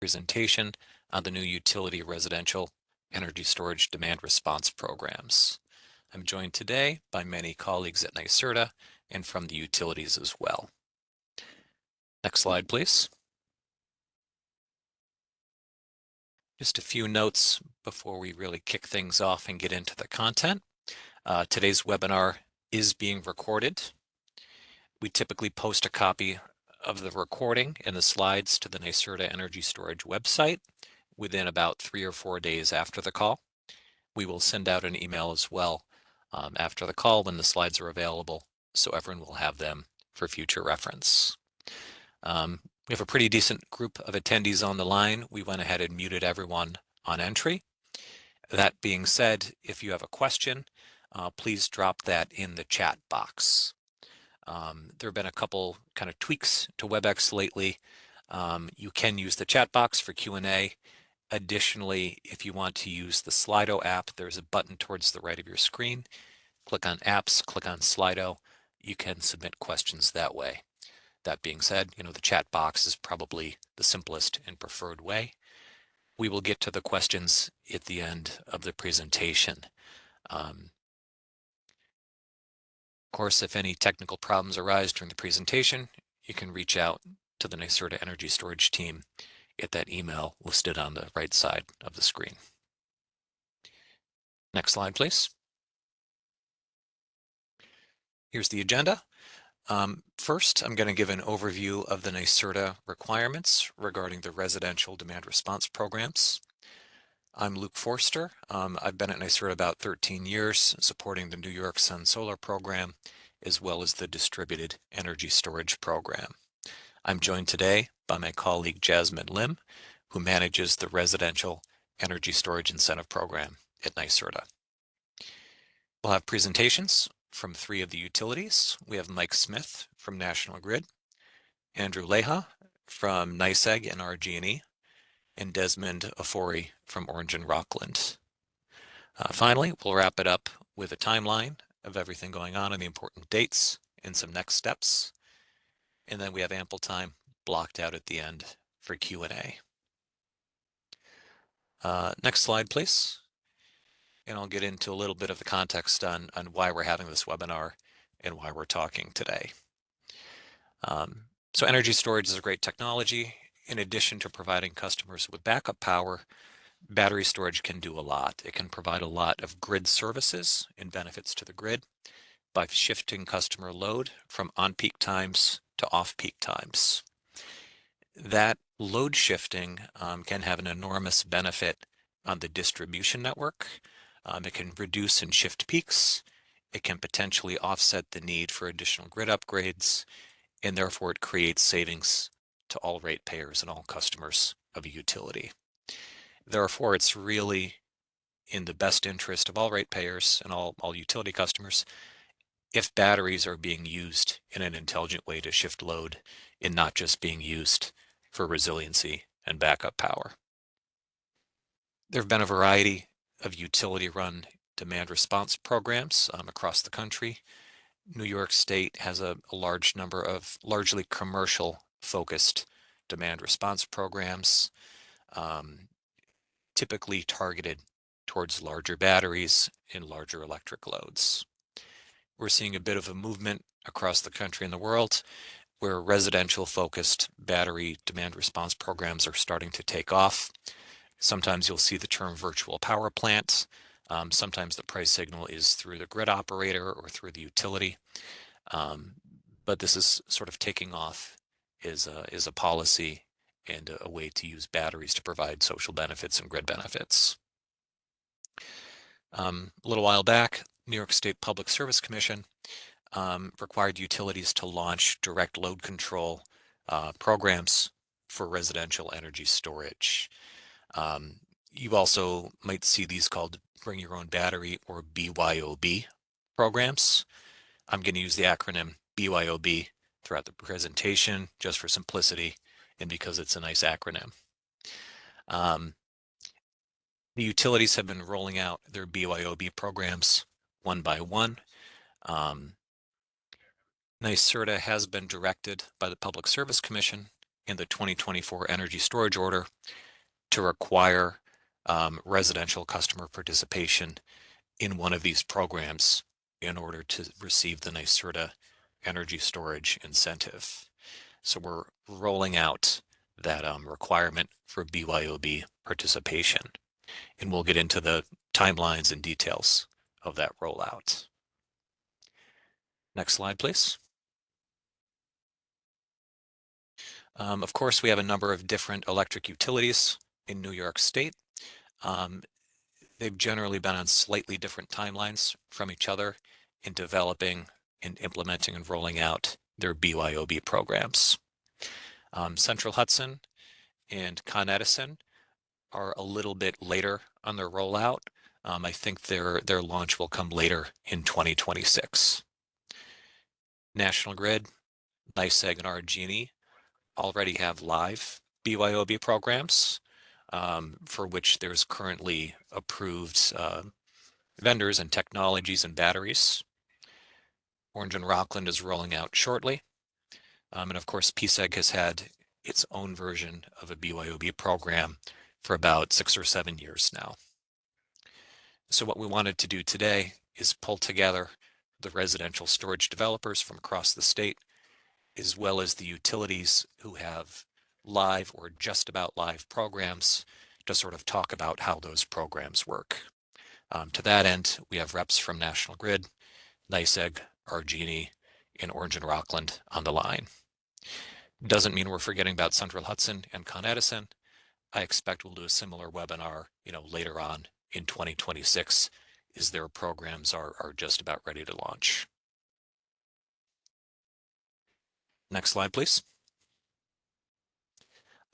presentation on the new utility residential energy storage demand response programs. I'm joined today by many colleagues at NYSERDA and from the utilities as well. Next slide, please. Just a few notes before we really kick things off and get into the content. Today's webinar is being recorded. We typically post a copy of the recording and the slides to the NYSERDA Energy Storage website within about 3 or 4 days after the call. We will send out an email as well after the call when the slides are available, so everyone will have them for future reference. We have a pretty decent group of attendees on the line. We went ahead and muted everyone on entry. That being said, if you have a question, please drop that in the chat box. There have been a couple kind of tweaks to WebEx lately. You can use the chat box for Q&A. Additionally, if you want to use the Slido app, there's a button towards the right of your screen. Click on Apps, click on Slido. You can submit questions that way. That being said, the chat box is probably the simplest and preferred way. We will get to the questions at the end of the presentation. Of course, if any technical problems arise during the presentation, you can reach out to the NYSERDA Energy Storage team at that email listed on the right side of the screen. Next slide, please. Here's the agenda. First, I'm going to give an overview of the NYSERDA requirements regarding the residential demand response programs. I'm Luke Forster. I've been at NYSERDA about 13 years, supporting the New York Sun Solar Program, as well as the Distributed Energy Storage Program. I'm joined today by my colleague Jasmine Lim, who manages the Residential Energy Storage Incentive Program at NYSERDA. We'll have presentations from 3 of the utilities. We have Mike Smith from National Grid, Andrew Leha from NYSEG and RG&E, and Desmond Ofori from Orange and Rockland. Finally, we'll wrap it up with a timeline of everything going on and the important dates and some next steps. And then we have ample time blocked out at the end for Q&A. Next slide, please. And I'll get into a little bit of the context on why we're having this webinar and why we're talking today. So energy storage is a great technology. In addition to providing customers with backup power, battery storage can do a lot. It can provide a lot of grid services and benefits to the grid by shifting customer load from on-peak times to off-peak times. That load shifting can have an enormous benefit on the distribution network. It can reduce and shift peaks. It can potentially offset the need for additional grid upgrades, and therefore it creates savings to all ratepayers and all customers of a utility. Therefore, it's really in the best interest of all ratepayers and all utility customers if batteries are being used in an intelligent way to shift load and not just being used for resiliency and backup power. There have been a variety of utility-run demand response programs across the country. New York State has a large number of largely commercial-focused demand response programs, typically targeted towards larger batteries and larger electric loads. We're seeing a bit of a movement across the country and the world where residential-focused battery demand response programs are starting to take off. Sometimes you'll see the term virtual power plant. Sometimes the price signal is through the grid operator or through the utility. But this is sort of taking off as a policy and a way to use batteries to provide social benefits and grid benefits. A little while back, New York State Public Service Commission required utilities to launch direct load control programs for residential energy storage. You also might see these called Bring Your Own Battery or BYOB programs. I'm going to use the acronym BYOB throughout the presentation just for simplicity and because it's a nice acronym. The utilities have been rolling out their BYOB programs one by one. NYSERDA has been directed by the Public Service Commission in the 2024 energy storage order to require residential customer participation in one of these programs in order to receive the NYSERDA energy storage incentive. So we're rolling out that requirement for BYOB participation, and we'll get into the timelines and details of that rollout. Next slide, please. Of course, we have a number of different electric utilities in New York State. They've generally been on slightly different timelines from each other in developing and implementing and rolling out their BYOB programs. Central Hudson and Con Edison are a little bit later on their rollout. I think their launch will come later in 2026. National Grid, NYSEG, and RG&E already have live BYOB programs for which there's currently approved vendors and technologies and batteries. Orange and Rockland is rolling out shortly. And of course, PSEG has had its own version of a BYOB program for about 6 or 7 years now. So what we wanted to do today is pull together the residential storage developers from across the state, as well as the utilities who have live or just about live programs to sort of talk about how those programs work. To that end, we have reps from National Grid, NYSEG, RG&E, and Orange and Rockland on the line. Doesn't mean we're forgetting about Central Hudson and Con Edison. I expect we'll do a similar webinar, later on in 2026, as their programs are just about ready to launch. Next slide, please.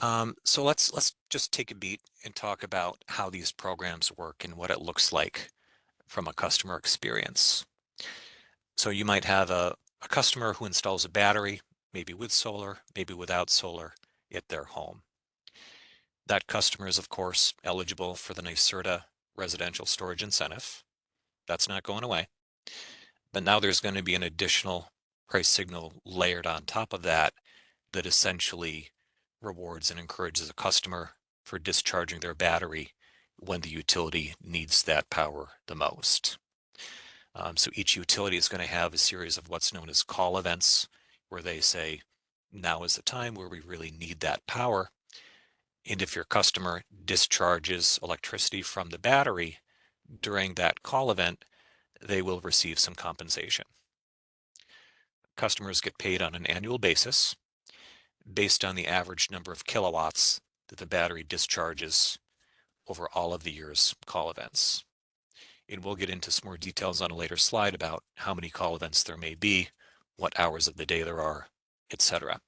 So let's just take a beat and talk about how these programs work and what it looks like from a customer experience. So you might have a customer who installs a battery, maybe with solar, maybe without solar, at their home. That customer is, of course, eligible for the NYSERDA residential storage incentive. That's not going away. But now there's going to be an additional price signal layered on top of that that essentially rewards and encourages a customer for discharging their battery when the utility needs that power the most. So each utility is going to have a series of what's known as call events, where they say, now is the time where we really need that power. And if your customer discharges electricity from the battery during that call event, they will receive some compensation. Customers get paid on an annual basis based on the average number of kilowatts that the battery discharges over all of the year's call events. And we'll get into some more details on a later slide about how many call events there may be, what hours of the day there are, etc.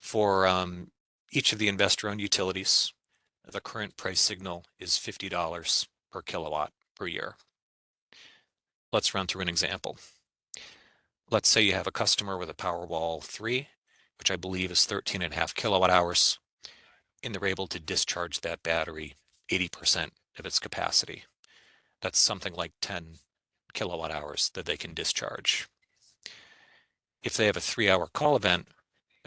For each of the investor-owned utilities, the current price signal is $50 per kilowatt per year. Let's run through an example. Let's say you have a customer with a Powerwall 3, which I believe is 13.5 kilowatt hours, and they're able to discharge that battery 80% of its capacity. That's something like 10 kilowatt hours that they can discharge. If they have a 3-hour call event,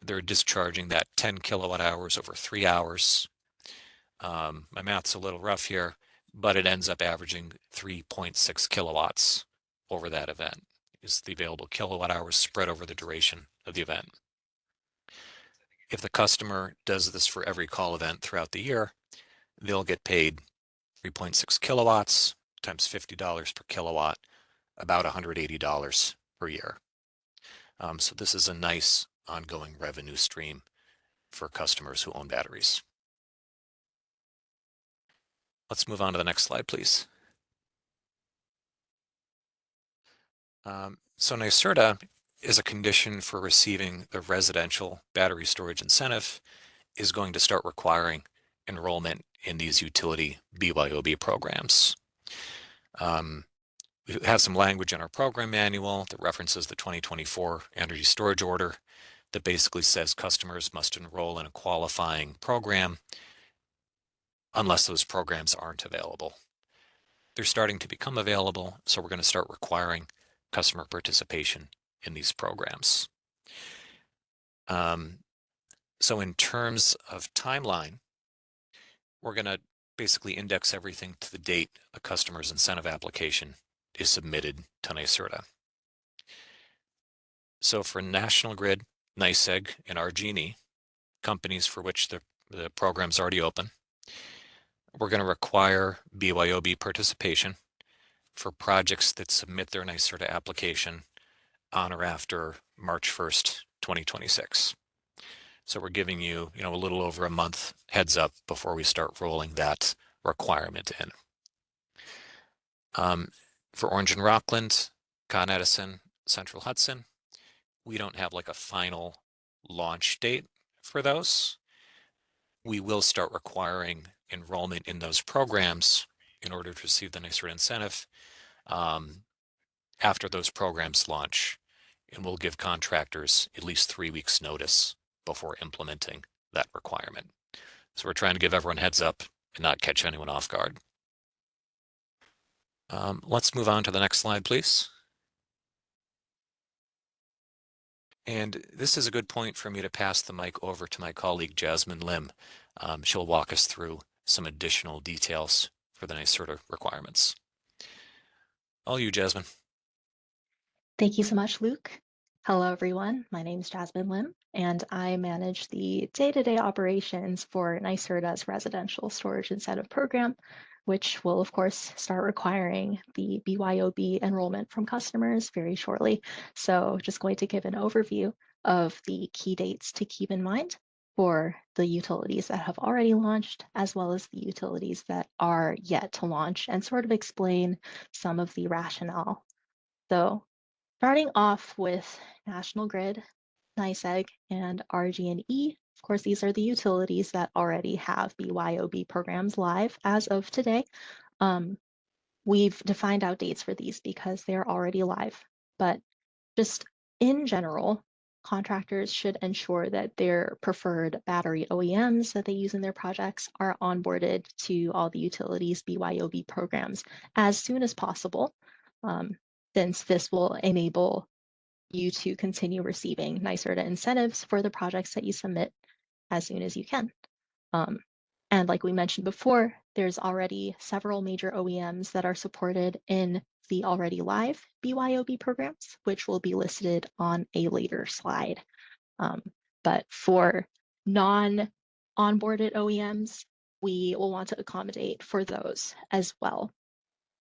they're discharging that 10 kilowatt hours over 3 hours. My math's a little rough here, but it ends up averaging 3.6 kilowatts over that event, is the available kilowatt hours spread over the duration of the event. If the customer does this for every call event throughout the year, they'll get paid 3.6 kilowatts times $50 per kilowatt, about $180 per year. So this is a nice ongoing revenue stream for customers who own batteries. Let's move on to the next slide, please. So NYSERDA is a condition for receiving the residential battery storage incentive is going to start requiring enrollment in these utility BYOB programs. We have some language in our program manual that references the 2024 energy storage order that basically says customers must enroll in a qualifying program unless those programs aren't available. They're starting to become available, so we're going to start requiring customer participation in these programs. So in terms of timeline, we're going to basically index everything to the date a customer's incentive application is submitted to NYSERDA. So for National Grid, NYSEG, and RG&E, companies for which the program's already open, we're going to require BYOB participation for projects that submit their NYSERDA application on or after March 1st, 2026. So we're giving you, a little over a month heads up before we start rolling that requirement in. For Orange and Rockland, Con Edison, Central Hudson, we don't have like a final launch date for those. We will start requiring enrollment in those programs in order to receive the NYSERDA incentive after those programs launch, and we'll give contractors at least 3 weeks notice before implementing that requirement. So we're trying to give everyone heads up and not catch anyone off guard. Let's move on to the next slide, please. And this is a good point for me to pass the mic over to my colleague, Jasmine Lim. She'll walk us through some additional details for the NYSERDA requirements. All you, Jasmine. Thank you so much, Luke. Hello, everyone. My name is Jasmine Lim, and I manage the day-to-day operations for NYSERDA's Residential Storage Incentive Program, which will, of course, start requiring the BYOB enrollment from customers very shortly. So just going to give an overview of the key dates to keep in mind for the utilities that have already launched, as well as the utilities that are yet to launch, and sort of explain some of the rationale. So starting off with National Grid, NYSEG, and RG&E. Of course, these are the utilities that already have BYOB programs live as of today. We've defined out dates for these because they're already live. But just in general, contractors should ensure that their preferred battery OEMs that they use in their projects are onboarded to all the utilities' BYOB programs as soon as possible, since this will enable you to continue receiving NYSERDA incentives for the projects that you submit as soon as you can. And like we mentioned before, there's already several major OEMs that are supported in the already live BYOB programs, which will be listed on a later slide. But for non-onboarded OEMs, we will want to accommodate for those as well.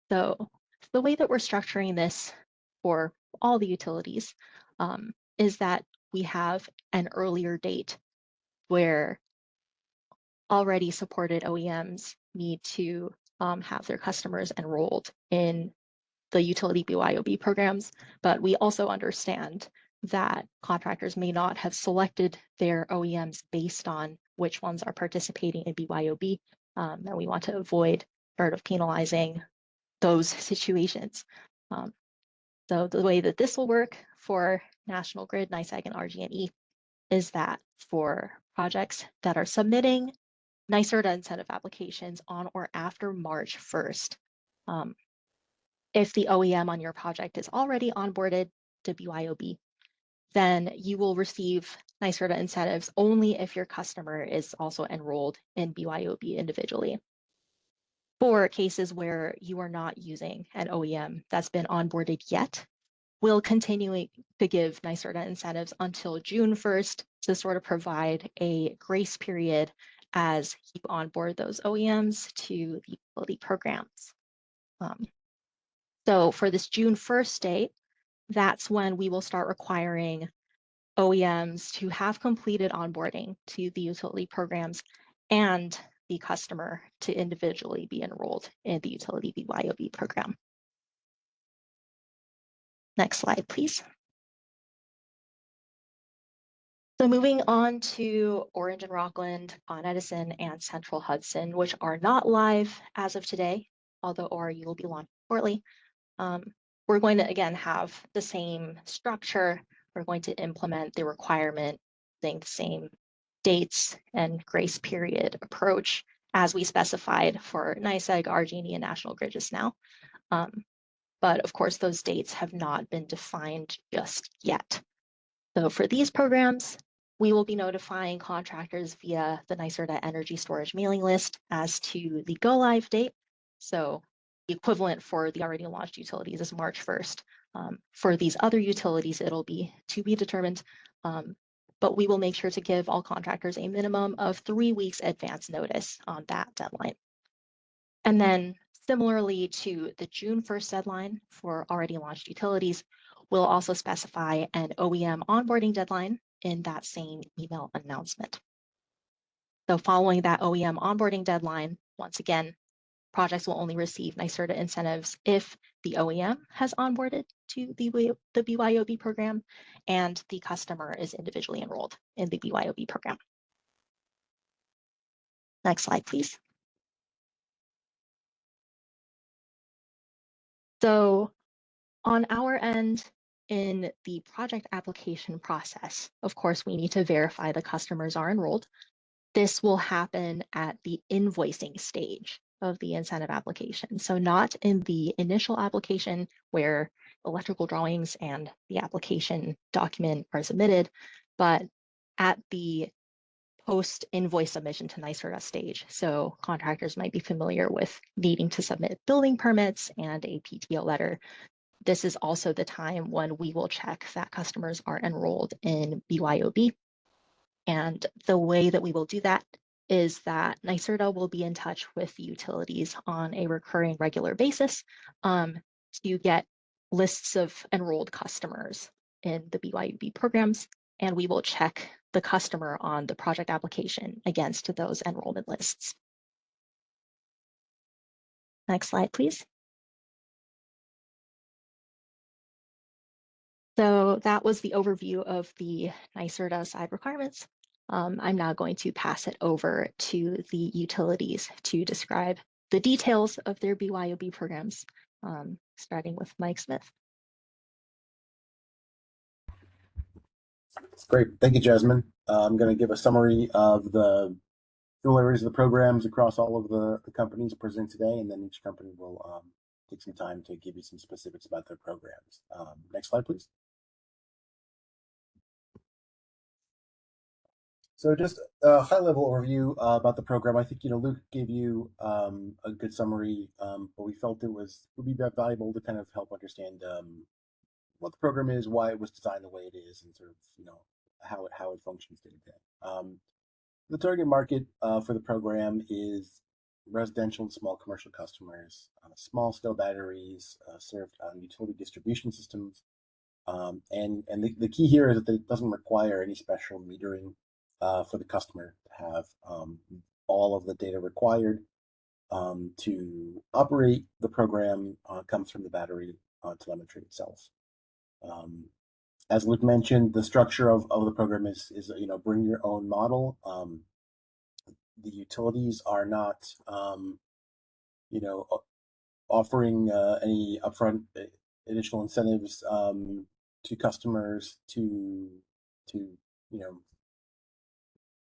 So the way that we're structuring this for all the utilities is that we have an earlier date where already supported OEMs need to have their customers enrolled in the utility BYOB programs, but we also understand that contractors may not have selected their OEMs based on which ones are participating in BYOB, and we want to avoid sort of penalizing those situations. So the way that this will work for National Grid, NYSEG, and RG&E is that for projects that are submitting NYSERDA incentive applications on or after March 1st, if the OEM on your project is already onboarded to BYOB, then you will receive NYSERDA incentives only if your customer is also enrolled in BYOB individually. For cases where you are not using an OEM that's been onboarded yet, we'll continue to give NYSERDA incentives until June 1st to sort of provide a grace period as you onboard those OEMs to the utility programs. So for this June 1st date, that's when we will start requiring OEMs to have completed onboarding to the utility programs and the customer to individually be enrolled in the utility BYOB program. Next slide, please. So moving on to Orange and Rockland, Con Edison, and Central Hudson, which are not live as of today, although ORU will be launched shortly. We're going to, again, have the same structure. We're going to implement the requirement, the same dates and grace period approach as we specified for NYSEG, RG&E, and National Grid just now. But of course, those dates have not been defined just yet. So for these programs, We will be notifying contractors via the NYSERDA Energy Storage mailing list as to the go live date. So the equivalent for the already launched utilities is March 1st. For these other utilities, it'll be to be determined, but we will make sure to give all contractors a minimum of 3 weeks advance notice on that deadline. And then similarly to the June 1st deadline for already launched utilities, we'll also specify an OEM onboarding deadline in that same email announcement. So following that OEM onboarding deadline, once again, projects will only receive NYSERDA incentives if the OEM has onboarded to the BYOB program and the customer is individually enrolled in the BYOB program. Next slide, please. So on our end, in the project application process, of course, we need to verify the customers are enrolled. This will happen at the invoicing stage of the incentive application. So not in the initial application where electrical drawings and the application document are submitted, but at the post invoice submission to NYSERDA stage. So contractors might be familiar with needing to submit building permits and a PTO letter. This is also the time when we will check that customers are enrolled in BYOB. And the way that we will do that is that NYSERDA will be in touch with the utilities on a recurring regular basis to get lists of enrolled customers in the BYOB programs, and we will check the customer on the project application against those enrollment lists. Next slide, please. So that was the overview of the NYSERDA side requirements. I'm now going to pass it over to the utilities to describe the details of their BYOB programs, starting with Mike Smith. Great. Thank you, Jasmine. I'm going to give a summary of the similarities of the programs across all of the companies presented today, and then each company will take some time to give you some specifics about their programs. Next slide, please. So just a high-level overview about the program. I think, Luke gave you a good summary, but we felt it would be valuable to kind of help understand what the program is, why it was designed the way it is, and sort of, how it functions day to day. The target market for the program is residential and small commercial customers, small-scale batteries served on utility distribution systems. And the key here is that it doesn't require any special metering for the customer to have all of the data required to operate the program comes from the battery telemetry itself. As Luke mentioned, the structure of the program is bring your own model. The utilities are not offering any upfront additional incentives to customers to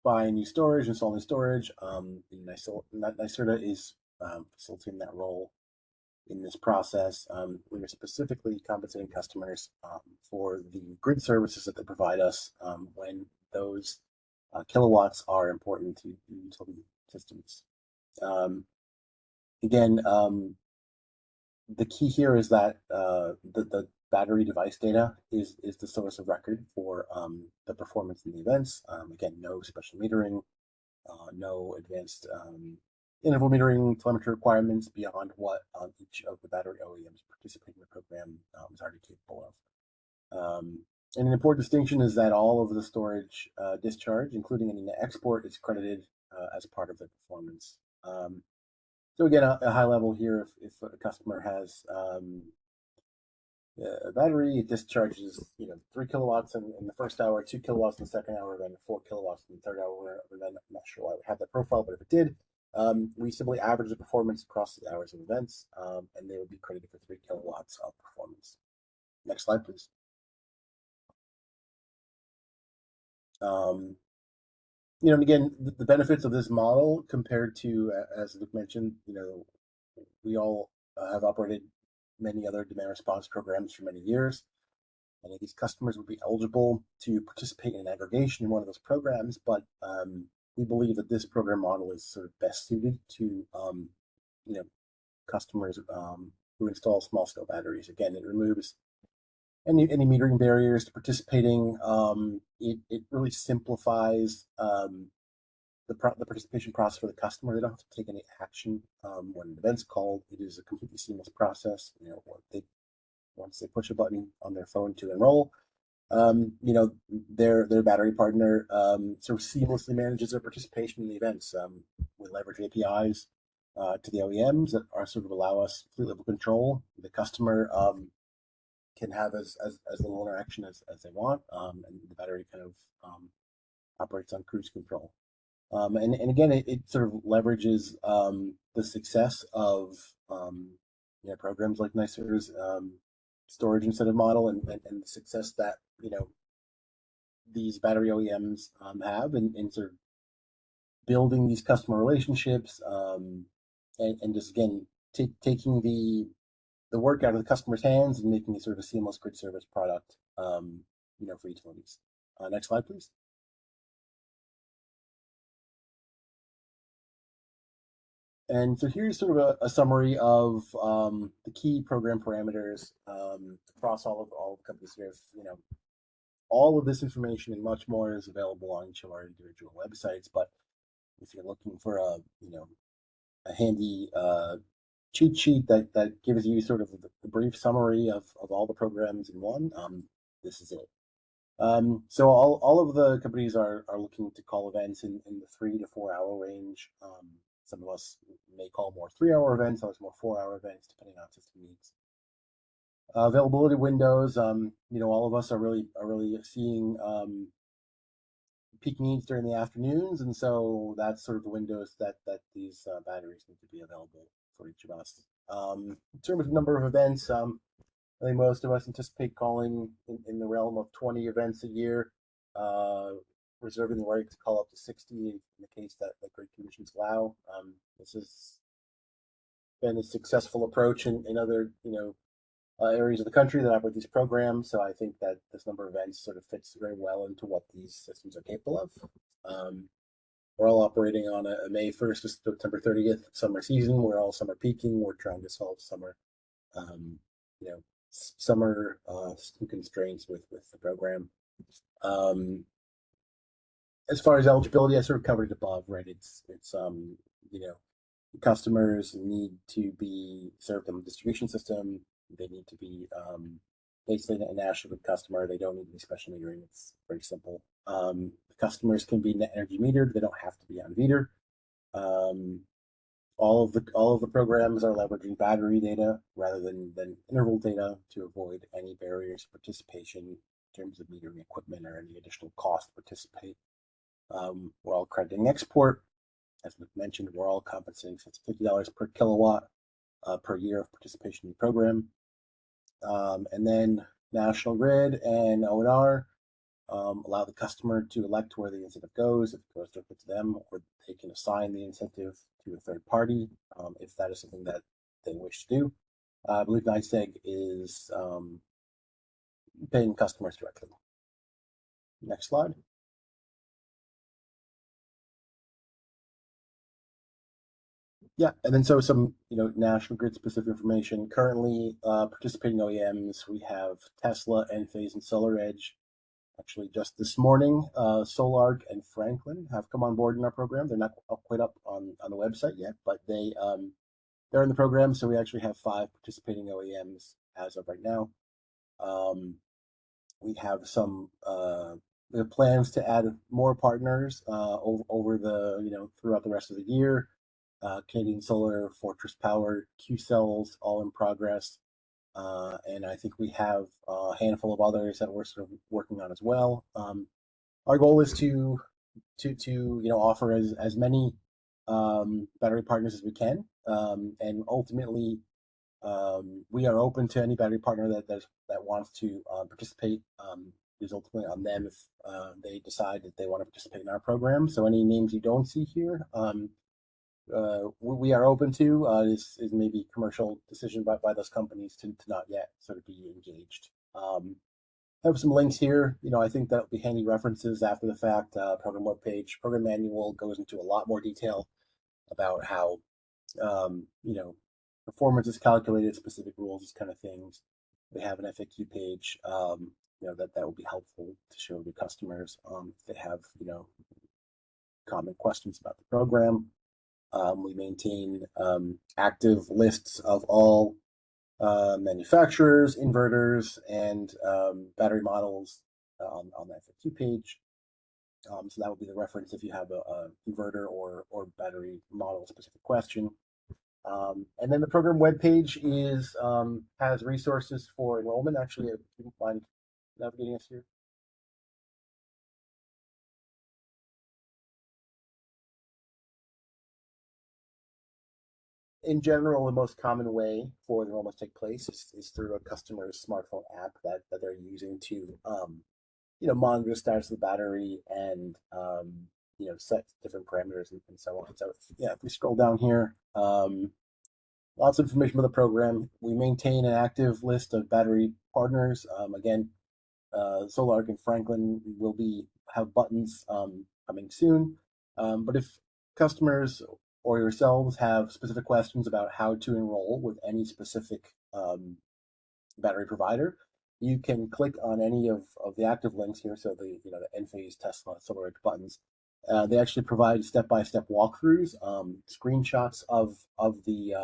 buy new storage, install new storage. NYSERDA is facilitating that role in this process. We are specifically compensating customers for the grid services that they provide us when those kilowatts are important to utility systems. Again, the key here is that the battery device data is the source of record for the performance in the events. Again, no special metering, no advanced interval metering telemetry requirements beyond what each of the battery OEMs participating in the program is already capable of. And an important distinction is that all of the storage discharge, including any export, is credited as part of the performance. So again, a high level here, if a customer has a battery, it discharges 3 kilowatts in the first hour, 2 kilowatts in the second hour, then 4 kilowatts in the third hour. And then I'm not sure why I would have that profile, but if it did, we simply average the performance across the hours of events, and they would be credited for 3 kilowatts of performance. Next slide, please. And again, the benefits of this model compared to, as Luke mentioned, we all have operated many other demand response programs for many years. And these customers would be eligible to participate in an aggregation in one of those programs, but we believe that this program model is sort of best suited to you know customers who install small scale batteries. Again, it removes any metering barriers to participating. It really simplifies the participation process for the customer. They don't have to take any action when an event's called. It is a completely seamless process. Once they push a button on their phone to enroll, their battery partner sort of seamlessly manages their participation in the events. We leverage APIs to the OEMs that are sort of allow us complete level control. The customer can have as little interaction as they want, and the battery kind of operates on cruise control. And again, it sort of leverages the success of programs like NYSERDA's storage incentive model, and the success that these battery OEMs have in sort of building these customer relationships, and just again taking the work out of the customer's hands and making it sort of a seamless grid service product, for utilities. Next slide, please. And so here's sort of a summary of the key program parameters across all of the companies here. All of this information and much more is available on each of our individual websites. But if you're looking for a handy cheat sheet that gives you sort of the brief summary of all the programs in one, this is it. So all of the companies are looking to call events in the 3 to 4 hour range. Some of us may call more 3-hour events, others more 4-hour events, depending on system needs. Availability windows, all of us are really seeing peak needs during the afternoons, and so that's sort of the windows that these batteries need to be available for each of us. In terms of number of events, I think most of us anticipate calling in the realm of 20 events a year, reserving the right to call up to 60 in the case that grid conditions allow. This has been a successful approach in other areas of the country that operate these programs. So I think that this number of events sort of fits very well into what these systems are capable of. We're all operating on a May 1st to September 30th summer season. We're all summer peaking. We're trying to solve summer, summer constraints with the program. As far as eligibility, I sort of covered it above, right? It's customers need to be served on the distribution system. They need to be basically a national grid customer. They don't need any special metering. It's very simple. The customers can be net energy metered. They don't have to be on meter. All of the programs are leveraging battery data rather than interval data to avoid any barriers to participation in terms of metering equipment or any additional cost to participate. We're all crediting export. As we mentioned, we're all compensating $50 per kilowatt per year of participation in the program. And then National Grid and O&R allow the customer to elect where the incentive goes, if it goes directly to them, or they can assign the incentive to a third party if that is something that they wish to do. I believe NYSEG is paying customers directly. Next slide. Yeah, and then so some National Grid specific information. Currently, participating OEMs, we have Tesla, Enphase, and SolarEdge. Actually, just this morning, SolarG and Franklin have come on board in our program. They're not quite up on the website yet, but they're in the program. So we actually have 5 participating OEMs as of right now. We have some plans to add more partners over the throughout the rest of the year. Canadian Solar, Fortress Power, Q Cells, all in progress. And I think we have a handful of others that we're sort of working on as well. Our goal is to offer as many battery partners as we can, and ultimately we are open to any battery partner that wants to participate. It's ultimately on them if they decide that they want to participate in our program. So any names you don't see here, we are open to is maybe a commercial decision by those companies to not yet sort of be engaged. I have some links here. I think that'll be handy references after the fact. Program webpage, program manual goes into a lot more detail about how performance is calculated, specific rules, these kind of things. We have an FAQ page, that will be helpful to show the customers if they have, common questions about the program. We maintain active lists of all manufacturers, inverters, and battery models on the FAQ page. So that would be the reference if you have a inverter or battery model specific question. And then the program webpage has resources for enrollment. Actually, if you don't mind navigating us here. In general, the most common way for the enrollment to take place is through a customer's smartphone app that they're using to monitor the status of the battery and set different parameters and so on. So yeah, if we scroll down here, lots of information about the program. We maintain an active list of battery partners. Again, SolarArc and Franklin will have buttons coming soon. But if customers or yourselves have specific questions about how to enroll with any specific battery provider, you can click on any of the active links here. So the Enphase, Tesla, SolarArc buttons. They actually provide step-by-step walkthroughs, screenshots of the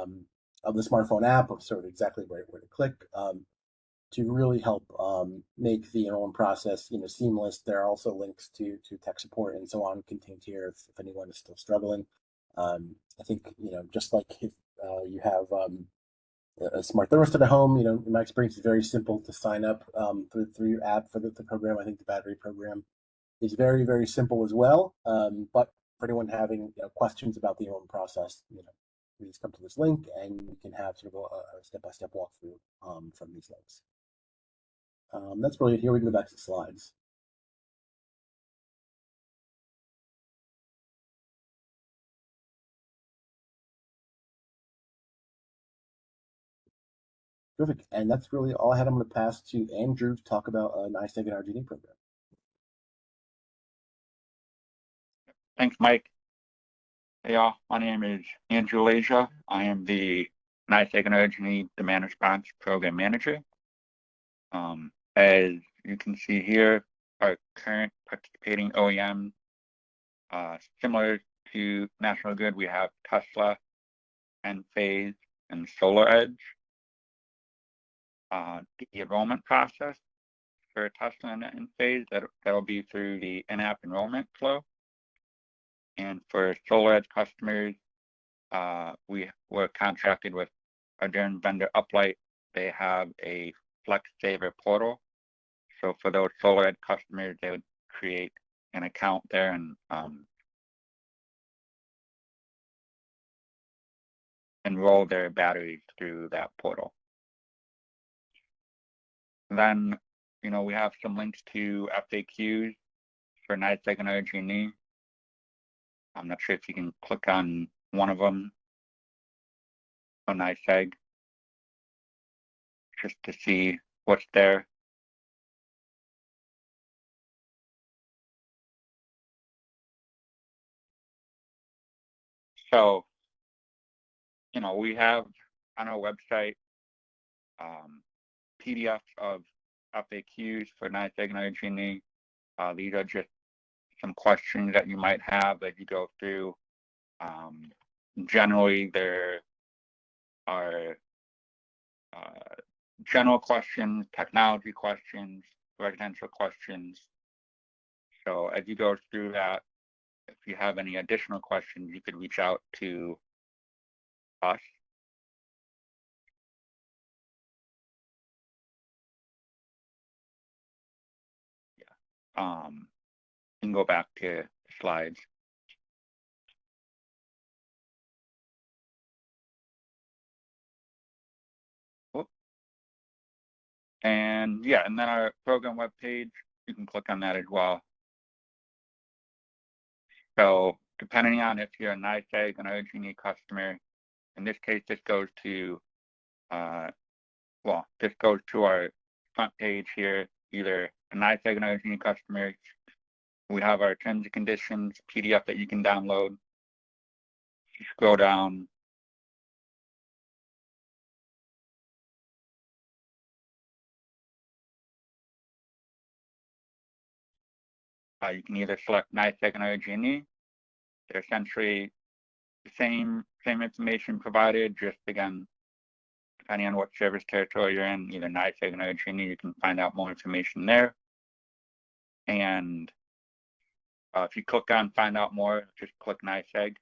smartphone app of sort of exactly where to click to really help make the enrollment process seamless. There are also links to tech support and so on contained here if anyone is still struggling. I think just like if you have a smart thermostat at home, in my experience, it's very simple to sign up through your app for the program. I think the battery program is very, very simple as well. But for anyone having questions about the enrollment process, please come to this link and we can have sort of a step-by-step walkthrough from these links. That's brilliant. Here we can go back to the slides. Terrific. And that's really all I had. I'm going to pass to Andrew to talk about NYSEG and RG&E program. Thanks, Mike. Hey, y'all. My name is Andrew Leja. I am the NYSEG and RG&E Demand Response Program Manager. As you can see here, our current participating OEM, similar to National Grid, we have Tesla, Enphase, and SolarEdge. The enrollment process for Tesla and Enphase, that'll be through the in-app enrollment flow. And for SolarEdge customers, we were contracted with our joint vendor Uplight. They have a Flex Saver portal. So for those SolarEdge customers, they would create an account there and enroll their batteries through that portal. Then, we have some links to FAQs for NYSEG and RG&E. I'm not sure if you can click on one of them on NYSEG just to see what's there. So, we have on our website PDFs of FAQs for NYSEG and RG&E. These are just some questions that you might have that you go through. Generally, there are general questions, technology questions, residential questions. So as you go through that, if you have any additional questions, you could reach out to us. Yeah. You can go back to slides. And yeah, and then our program webpage, you can click on that as well. So depending on if you're a NYSEG and RG&E customer, in this case, this goes to, this goes to our front page here. either a NYSEG and RG customer, we have our terms and conditions PDF that you can download. You scroll down. You can either select NYSEG and RG. They're essentially the same information provided, just again, depending on what service territory you're in, either NYSEG or RG, you can find out more information there. And if you click on find out more, just click NYSEG.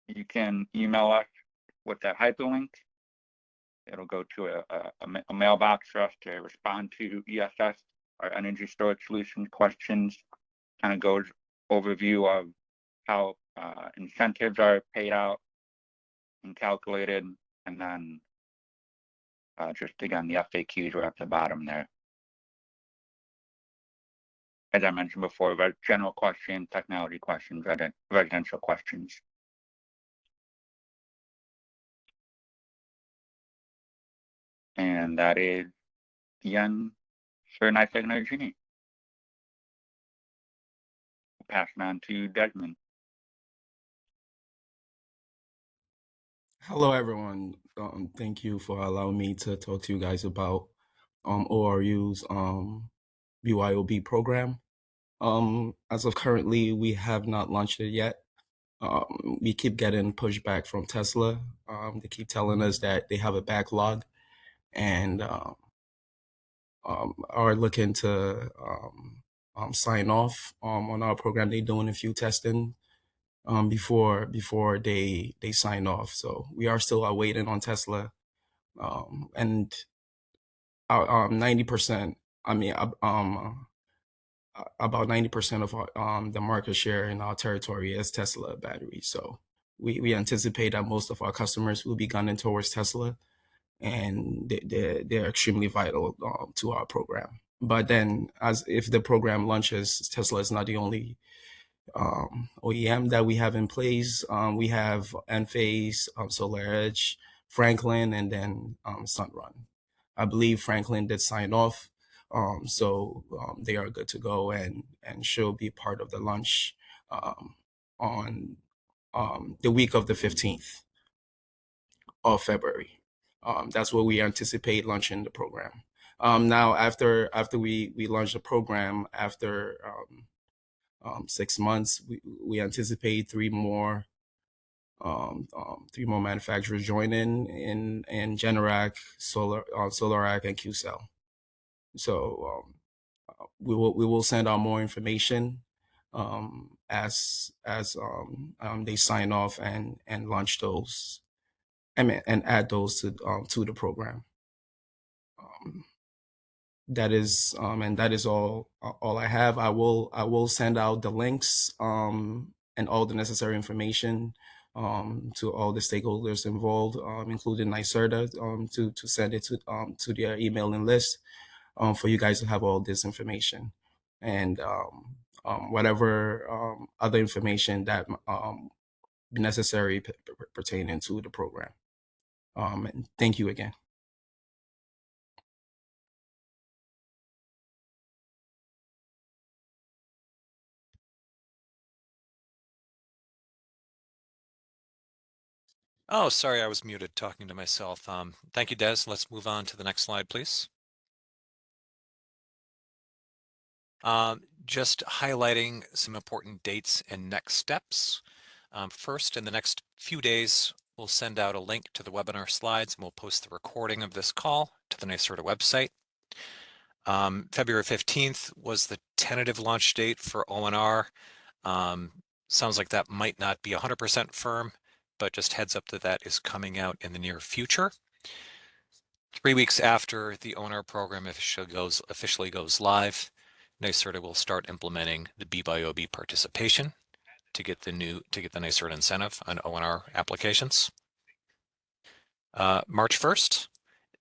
You can email us with that hyperlink. It'll go to a mailbox for us to respond to ESS, our energy storage solutions questions. Kind of goes overview of how incentives are paid out and calculated, and then just again the FAQs are at the bottom there. As I mentioned before, general questions, technology questions, residential questions. And that is the end for NYSEG and RG. We'll pass it on to Desmond. Hello, everyone. Thank you for allowing me to talk to you guys about ORU's BYOB program. As of currently, we have not launched it yet. We keep getting pushback from Tesla. They keep telling us that they have a backlog and are looking to sign off on our program. They're doing a few testing before they sign off. So we are still waiting on Tesla, and 90%. I mean, about 90% of our, the market share in our territory is Tesla batteries. So we anticipate that most of our customers will be gunning towards Tesla, and they're extremely vital to our program. But then, as if the program launches, Tesla is not the only OEM that we have in place. We have Enphase, SolarEdge, Franklin, and then Sunrun. I believe Franklin did sign off, so they are good to go and should be part of the launch on the week of the 15th of February. That's where we anticipate launching the program. Now, after we launch the program, after 6 months, we anticipate three more manufacturers joining in Generac, Solarac, and QCell. So we will send out more information as they sign off and launch those, and add those to the program. That is and that is all I have. I will send out the links and all the necessary information to all the stakeholders involved, including NYSERDA, to send it to their emailing list for you guys to have all this information, and whatever other information that necessary pertaining to the program. And thank you again. Oh, sorry, I was muted talking to myself. Thank you, Des. Let's move on to the next slide, please. Just highlighting some important dates and next steps. First, in the next few days, we'll send out a link to the webinar slides, and we'll post the recording of this call to the NYSERDA website. February 15th was the tentative launch date for ONR. Sounds like that might not be 100% firm, but just heads up that is coming out in the near future. 3 weeks after the ONR program officially goes live, NYSERDA will start implementing the BYOB participation to get the NYSERDA incentive on ONR applications. March 1st,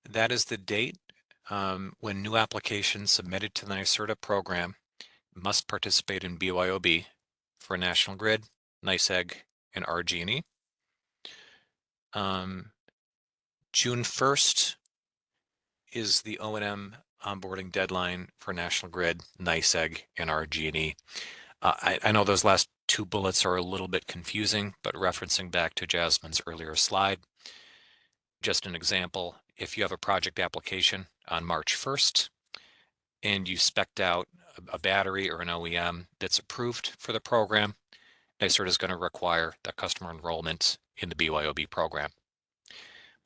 that is the date when new applications submitted to the NYSERDA program must participate in BYOB for National Grid, NYSEG, and RG&E. June 1st is the O&M onboarding deadline for National Grid, NYSEG, and RG&E. I know those last two bullets are a little bit confusing, but referencing back to Jasmine's earlier slide, just an example, if you have a project application on March 1st and you spec'd out a battery or an OEM that's approved for the program, NYSERDA is going to require that customer enrollment in the BYOB program.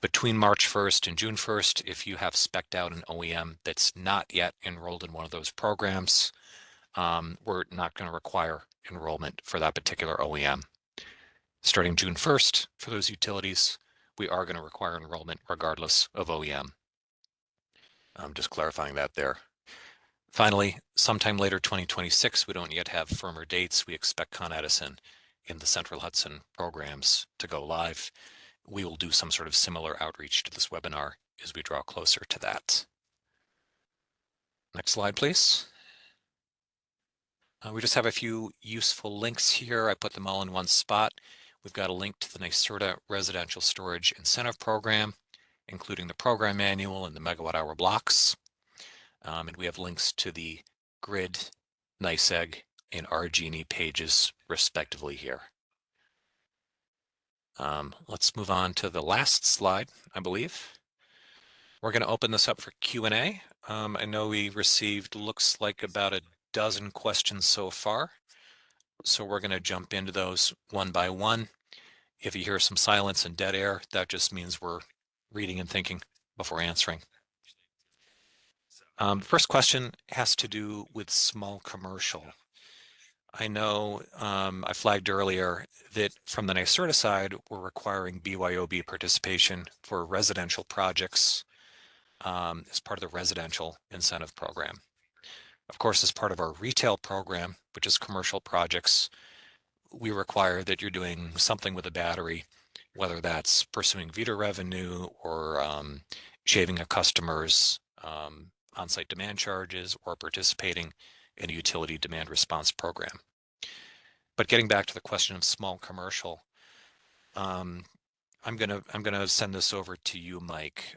Between March 1st and June 1st, if you have spec'd out an OEM that's not yet enrolled in one of those programs, we're not going to require enrollment for that particular OEM. Starting June 1st, for those utilities, we are going to require enrollment regardless of OEM. I'm just clarifying that there. Finally, sometime later 2026, we don't yet have firmer dates. We expect Con Edison in the Central Hudson programs to go live. We will do some sort of similar outreach to this webinar as we draw closer to that. Next slide, please. We just have a few useful links here. I put them all in one spot. We've got a link to the NYSERDA Residential Storage Incentive Program, including the program manual and the megawatt hour blocks. And we have links to the grid, NYSEG, and RG&E pages respectively here. Let's move on to the last slide, I believe. We're going to open this up for Q&A. I know we received, looks like about a dozen questions so far. So we're going to jump into those one by one. If you hear some silence and dead air, that just means we're reading and thinking before answering. First question has to do with small commercial. I know I flagged earlier that from the NYSERDA side, we're requiring BYOB participation for residential projects as part of the residential incentive program. Of course, as part of our retail program, which is commercial projects, we require that you're doing something with a battery, whether that's pursuing VEDA revenue or shaving a customer's on-site demand charges or participating in a utility demand response program. But getting back to the question of small commercial, I'm gonna send this over to you, Mike.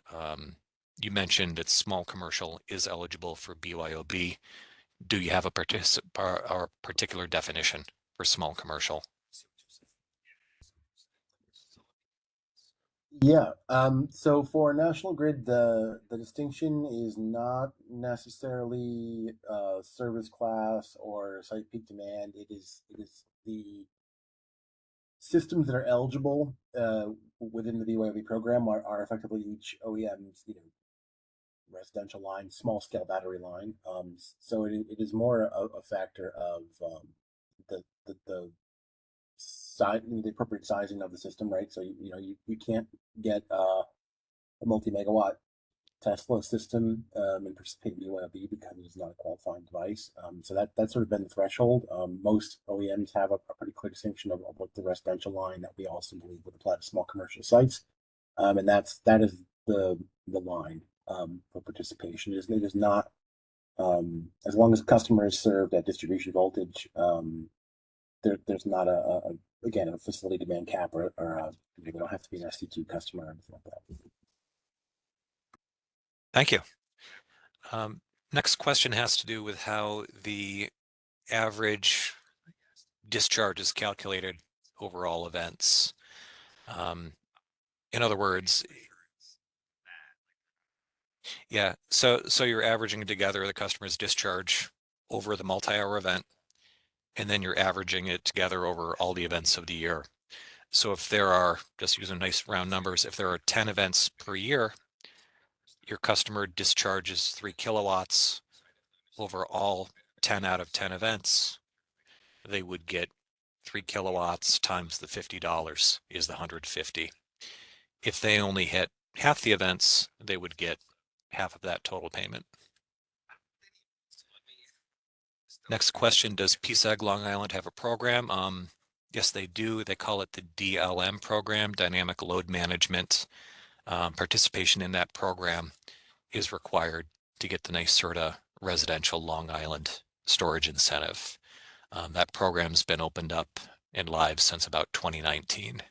You mentioned that small commercial is eligible for BYOB. Do you have a particular definition for small commercial? Yeah. So for National Grid, the distinction is not necessarily service class or site peak demand. It is the systems that are eligible within the BYOB program are effectively each OEM's residential line, small scale battery line. So it is more a factor of the size, the appropriate sizing of the system, right? So you can't get a multi-megawatt Tesla system and participate in BYOB because it's not a qualifying device. So that's sort of been the threshold. Most OEMs have a pretty clear distinction of what the residential line that we also believe would apply to small commercial sites, and that is the line for participation. It is not as long as the customer is served at distribution voltage. There's not again a facility demand cap or they don't have to be an SC2 customer or anything like that. Thank you. Next question has to do with how the average discharge is calculated over all events. In other words, yeah, so you're averaging together the customer's discharge over the multi-hour event, and then you're averaging it together over all the events of the year. So if there are, just using nice round numbers, if there are 10 events per year, your customer discharges 3 kilowatts over all 10 out of 10 events. They would get 3 kilowatts times the $50 is the 150. If they only hit half the events, they would get half of that total payment. Next question, does PSEG Long Island have a program? Yes, they do. They call it the DLM program, Dynamic Load Management. Participation in that program is required to get the NYSERDA Residential Long Island Storage Incentive. That program's been opened up and live since about 2019.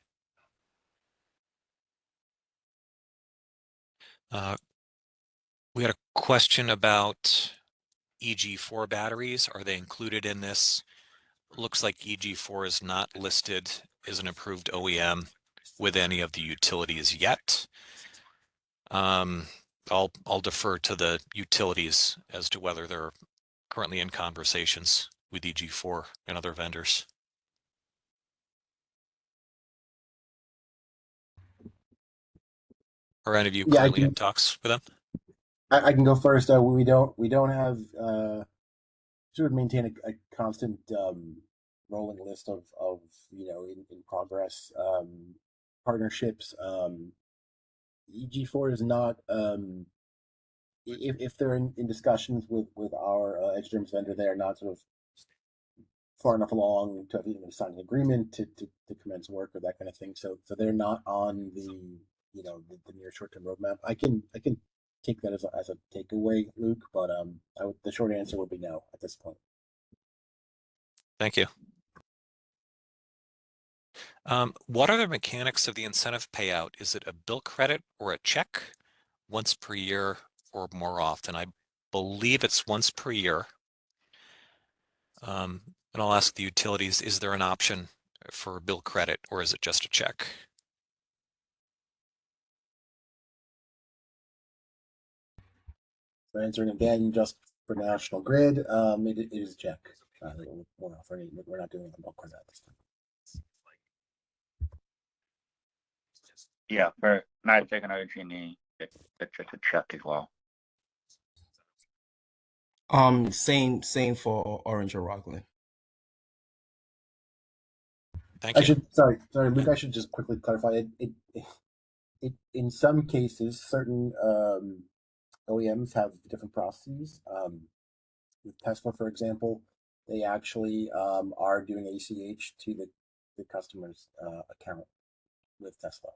We had a question about EG4 batteries. Are they included in this? Looks like EG4 is not listed as an approved OEM with any of the utilities yet. I'll defer to the utilities as to whether they're currently in conversations with EG4 and other vendors. Are any of you Yeah, currently in talks with them? I can go first. We don't have sort of maintain a constant rolling list of in progress partnerships. EG4 is not if they're in discussions with our edge terms vendor, they are not sort of far enough along to have even signed an agreement to commence work or that kind of thing. So they're not on the the near short term roadmap. I can take that as a takeaway, Luke, but the short answer would be no at this point. Thank you. What are the mechanics of the incentive payout? Is it a bill credit or a check, once per year or more often? I believe it's once per year. And I'll ask the utilities, is there an option for a bill credit or is it just a check? So answering again, just for National Grid, it is a check. We're not doing a bill credit at this time. Yeah, for NYSERDA and OG&E, it's just a check as well. Same for Orange or Rockland. Thank you. Sorry, Luke. I should just quickly clarify it. In some cases, certain OEMs have different processes. With Tesla, for example, they actually are doing ACH to the customer's account with Tesla.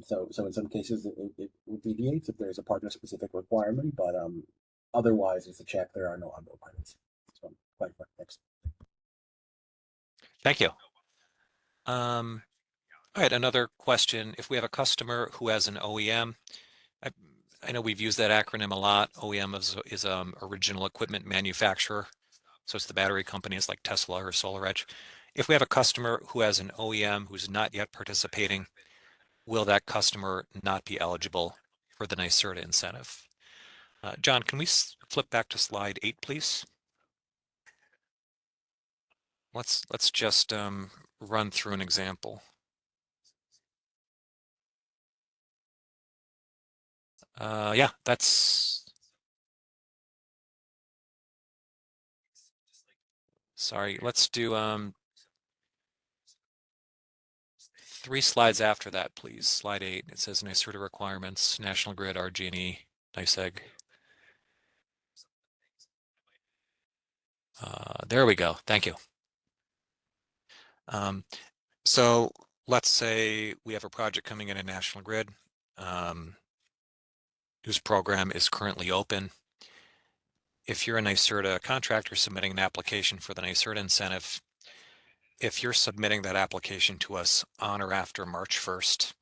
So in some cases it deviates if there's a partner specific requirement, but otherwise it's a check. There are no unbilled credits. So quite next. Thank you. All right, another question. If we have a customer who has an OEM, I know we've used that acronym a lot. OEM is original equipment manufacturer. So it's the battery companies like Tesla or SolarEdge. If we have a customer who has an OEM who's not yet participating, will that customer not be eligible for the NYSERDA incentive? John, can we flip back to slide 8, please? Let's just run through an example. Yeah, sorry, let's do 3 slides after that, please. Slide 8, it says NYSERDA requirements, National Grid, RG&E, NYSEG. There we go, thank you. So let's say we have a project coming in National Grid whose program is currently open. If you're a NYSERDA contractor submitting an application for the NYSERDA incentive, if you're submitting that application to us on or after March 1st,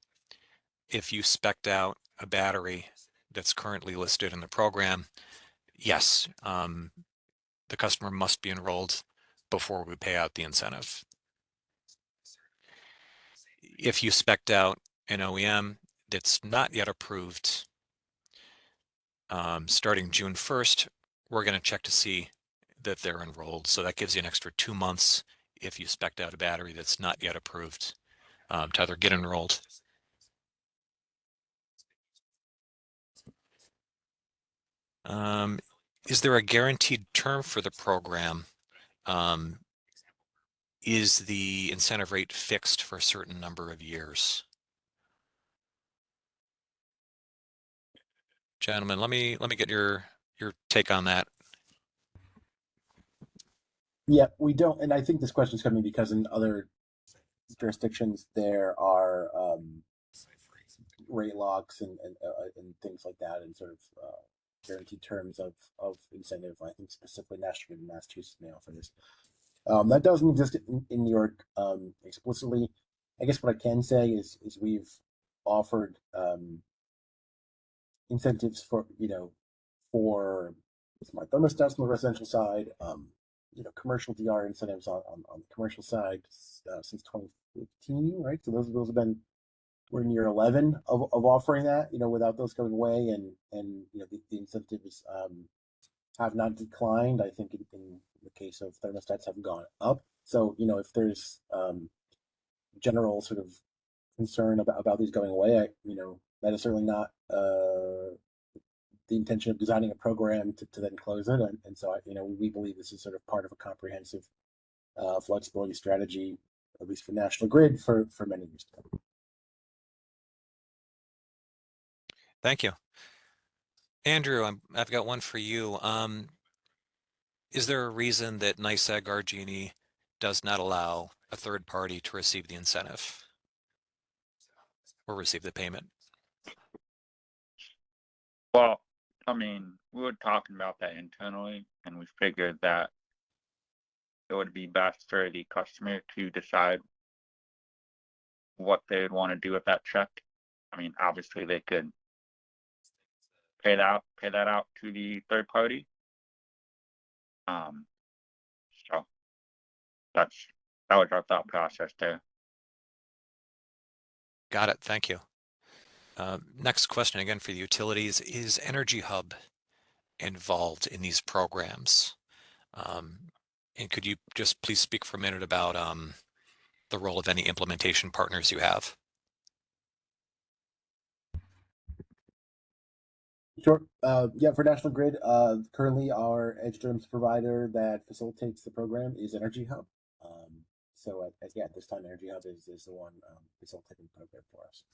if you spec'd out a battery that's currently listed in the program, yes, the customer must be enrolled before we pay out the incentive. If you spec'd out an OEM that's not yet approved, starting June 1st, we're going to check to see that they're enrolled. So that gives you an extra 2 months if you spec'd out a battery that's not yet approved to either get enrolled. Is there a guaranteed term for the program? Is the incentive rate fixed for a certain number of years? Gentlemen, let me get your take on that. Yeah, we don't, and I think this question is coming because in other jurisdictions there are rate locks and things like that, and sort of guaranteed terms of incentive. I think specifically National Grid in Massachusetts may offer this. That doesn't exist in New York explicitly. I guess what I can say is we've offered incentives for for smart thermostats on the residential side, commercial DR incentives on the commercial side since 2015, right? So those have been, we're in year 11 of offering that, without those going away, and the incentives have not declined. I think in the case of thermostats have gone up. So if there's general sort of concern about these going away, that is certainly not the intention of designing a program to then close it. And so we believe this is sort of part of a comprehensive flexibility strategy, at least for National Grid, for many years to come. Thank you. Andrew, I've got one for you. Is there a reason that NYSEG RG&E does not allow a third party to receive the incentive or receive the payment? Well, I mean, we were talking about that internally, and we figured that it would be best for the customer to decide what they would want to do with that check. I mean, obviously they could pay that out to the third party. So that was our thought process there. Got it. Thank you. Next question again for the utilities. Is Energy Hub involved in these programs? And could you just please speak for a minute about the role of any implementation partners you have? Sure. Yeah, for National Grid, currently our edge terms provider that facilitates the program is Energy Hub. So at this time, Energy Hub is the one facilitating the program for us.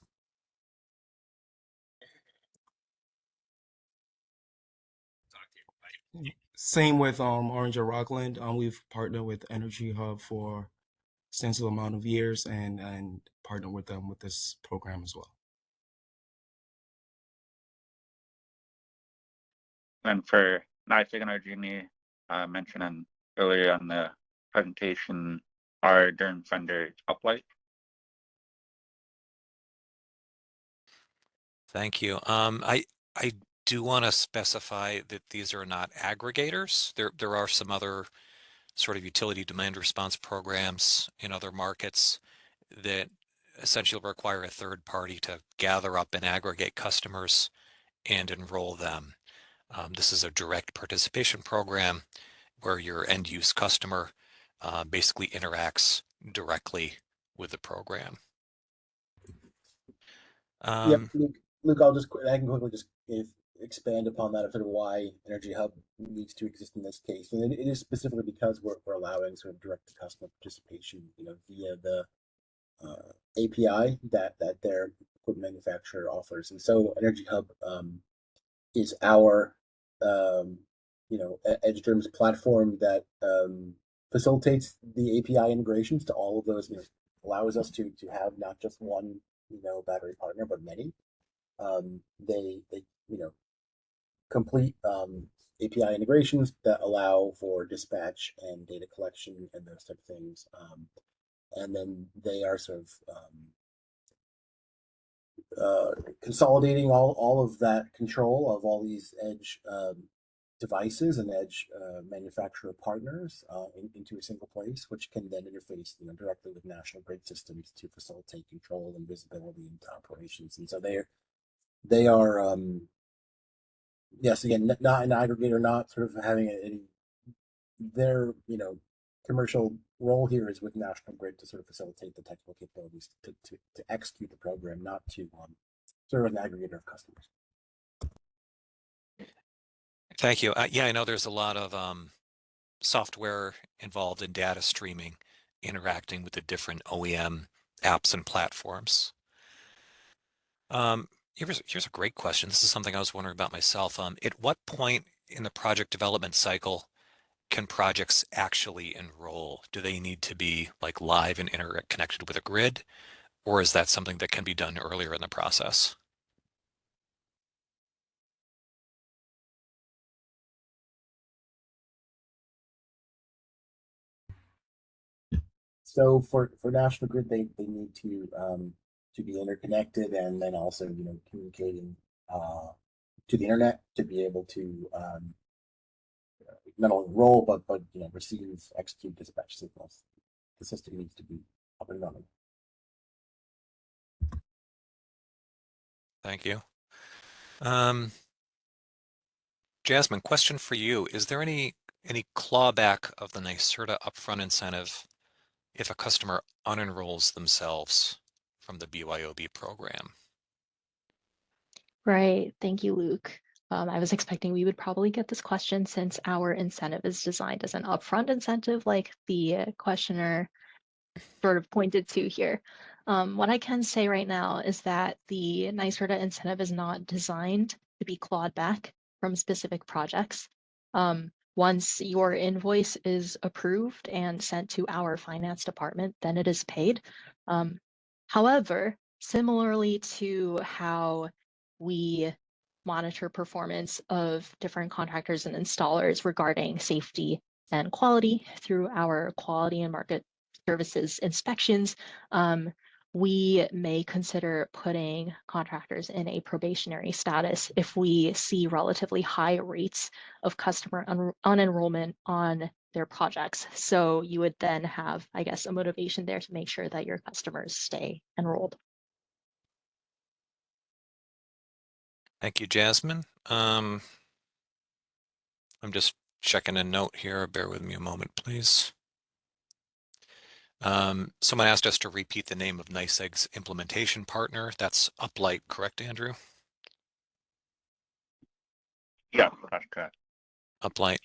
Same with Orange and Rockland. We've partnered with Energy Hub for extensive amount of years and partnered with them with this program as well. And for NYSEG and RG&E, mentioned earlier on the presentation, our Durham vendor Uplight. Thank you. I do want to specify that these are not aggregators. There are some other sort of utility demand response programs in other markets that essentially require a third party to gather up and aggregate customers and enroll them. This is a direct participation program where your end use customer basically interacts directly with the program. Yep, Luke, I can quickly just expand upon that, sort of why Energy Hub needs to exist in this case, and it is specifically because we're allowing sort of direct to customer participation, via the API that their equipment manufacturer offers. And so Energy Hub is our edge terms platform that facilitates the API integrations to all of those, allows us to have not just one battery partner, but many. They complete API integrations that allow for dispatch and data collection and those type of things. And then they are sort of consolidating all of that control of all these edge devices and edge manufacturer partners into a single place, which can then interface directly with national grid systems to facilitate control and visibility into operations. And so they are yes, again, not an aggregator, not sort of having any, their commercial role here is with national grid to sort of facilitate the technical capabilities to execute the program, not to serve as an aggregator of customers. Thank you. Yeah, I know there's a lot of software involved in data streaming, interacting with the different OEM apps and platforms. Here's a great question. This is something I was wondering about myself. At what point in the project development cycle can projects actually enroll? Do they need to be like live and interconnected with a grid, or is that something that can be done earlier in the process? So for national grid, they need to be interconnected, and then also communicating to the internet to be able to not only enroll but receive, execute, dispatch signals. The system needs to be up and running. Thank you. Jasmine, question for you. Is there any clawback of the NYSERDA upfront incentive if a customer unenrolls themselves from the BYOB program? Right. Thank you, Luke. I was expecting we would probably get this question since our incentive is designed as an upfront incentive, like the questioner sort of pointed to here. What I can say right now is that the NYSERDA incentive is not designed to be clawed back from specific projects. Once your invoice is approved and sent to our finance department, then it is paid. However, similarly to how we monitor performance of different contractors and installers regarding safety and quality through our quality and market services inspections, we may consider putting contractors in a probationary status if we see relatively high rates of customer unenrollment on their projects. So you would then have, I guess, a motivation there to make sure that your customers stay enrolled. Thank you, Jasmine. I'm just checking a note here. Bear with me a moment, please. Someone asked us to repeat the name of NYSEG's implementation partner. That's Uplight, correct, Andrew? Yeah, that's correct. Uplight.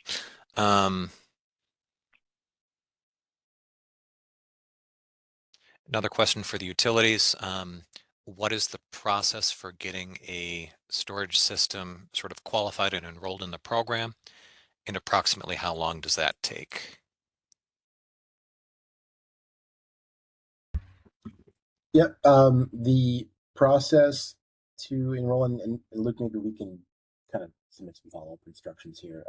Another question for the utilities. What is the process for getting a storage system sort of qualified and enrolled in the program? And approximately how long does that take? Yep. The process to enroll and look, maybe we can kind of submit some follow-up instructions here.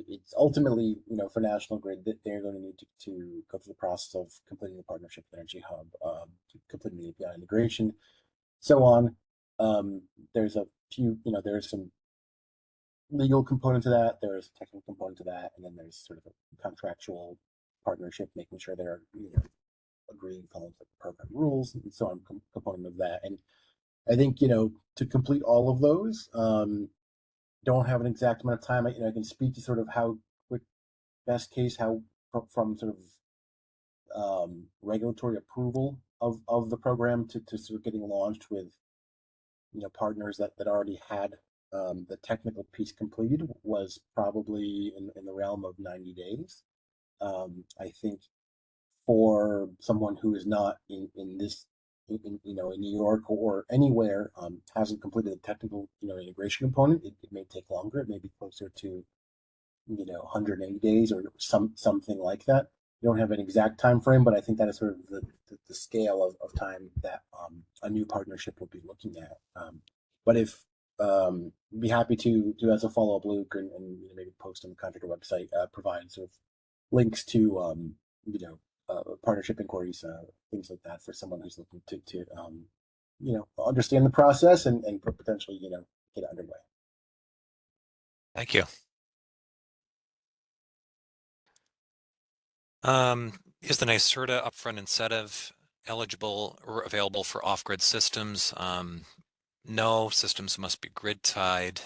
It's ultimately, for National Grid, that they're going to need to go through the process of completing the partnership with Energy Hub, completing the API integration, so on. There's a few, there's some legal component to that, there's a technical component to that, and then there's sort of a contractual partnership, making sure they're agreeing, following the program rules, and so on, component of that. And I think to complete all of those, don't have an exact amount of time. I can speak to sort of how quick, best case, how from sort of regulatory approval of the program to sort of getting launched with partners that already had the technical piece completed was probably in the realm of 90 days. I think for someone who is not in this in New York or anywhere, hasn't completed the technical integration component, it may take longer. It may be closer to 180 days or something like that. You don't have an exact time frame, but I think that is sort of the scale of time that a new partnership will be looking at. But if be happy to as a follow-up, Luke, and maybe post on the contractor website, provide sort of links to partnership inquiries, things like that, for someone who's looking to understand the process and potentially get underway. Thank you. Is the NYSERDA upfront incentive eligible or available for off-grid systems? No, systems must be grid tied.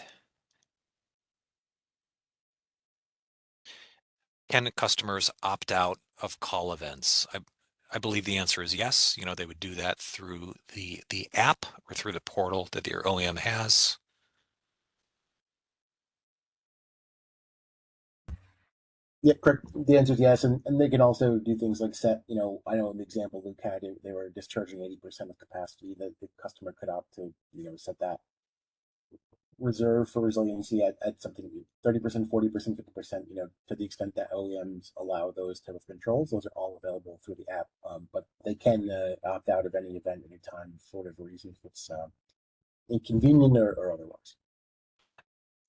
Can customers opt out of call events? I believe the answer is yes. They would do that through the app or through the portal that their OEM has. Yeah, correct. The answer is yes, and they can also do things like set. I know in the example Luke had, they were discharging 80% of capacity. That the customer could opt to set that reserve for resiliency at something 30%, 40%, 50%. To the extent that OEMs allow those type of controls, those are all available through the app. But they can opt out of any event anytime for whatever reason, if it's inconvenient or otherwise.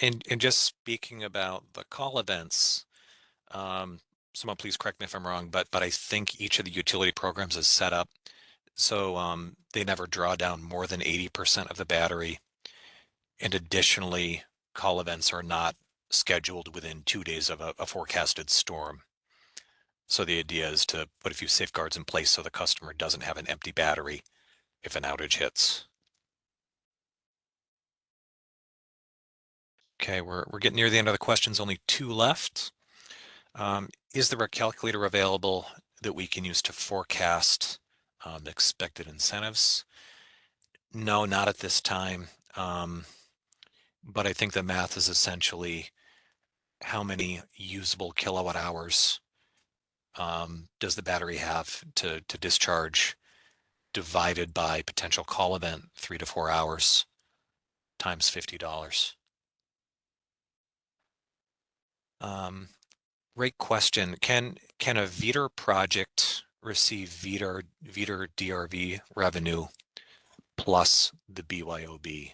And just speaking about the call events, someone please correct me if I'm wrong, but I think each of the utility programs is set up so they never draw down more than 80% of the battery. And additionally, call events are not scheduled within 2 days of a forecasted storm. So the idea is to put a few safeguards in place so the customer doesn't have an empty battery if an outage hits. Okay, we're getting near the end of the questions, only 2 left. Is there a calculator available that we can use to forecast expected incentives? No, not at this time. But I think the math is essentially how many usable kilowatt hours does the battery have to discharge divided by potential call event 3 to 4 hours times $50. Great question. Can a VETR project receive VETR DRV revenue plus the BYOB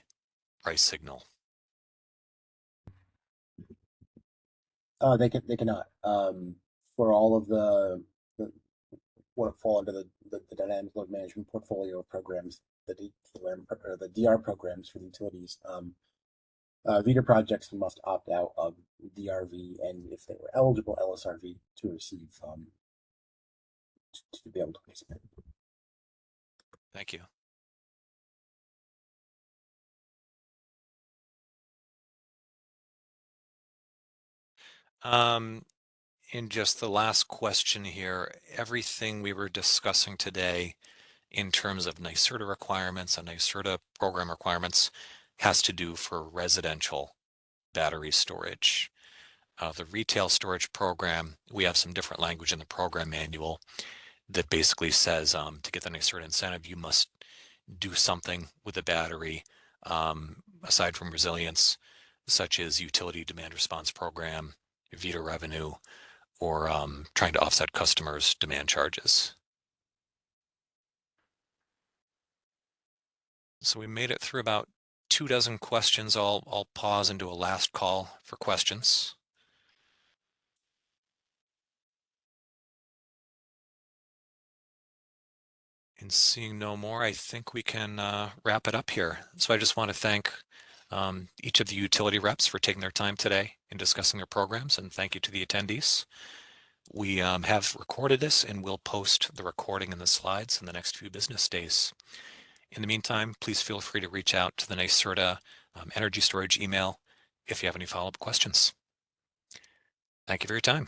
price signal? They cannot. For all of the what fall under the dynamic load management portfolio of programs, the DR programs for the utilities. VETR projects must opt out of DRV, and if they were eligible, LSRV to receive to be able to participate. Thank you. In just the last question here, everything we were discussing today in terms of NYSERDA requirements and NYSERDA program requirements has to do for residential battery storage. The retail storage program, we have some different language in the program manual that basically says to get the NYSERDA incentive, you must do something with the battery aside from resilience, such as utility demand response program, VETR revenue, or trying to offset customers' demand charges. So we made it through about 24 questions. I'll pause and do a last call for questions. And seeing no more, I think we can wrap it up here. So I just want to thank each of the utility reps for taking their time today in discussing their programs, and thank you to the attendees. We have recorded this and we'll post the recording and the slides in the next few business days. In the meantime, please feel free to reach out to the NYSERDA energy storage email if you have any follow-up questions. Thank you for your time.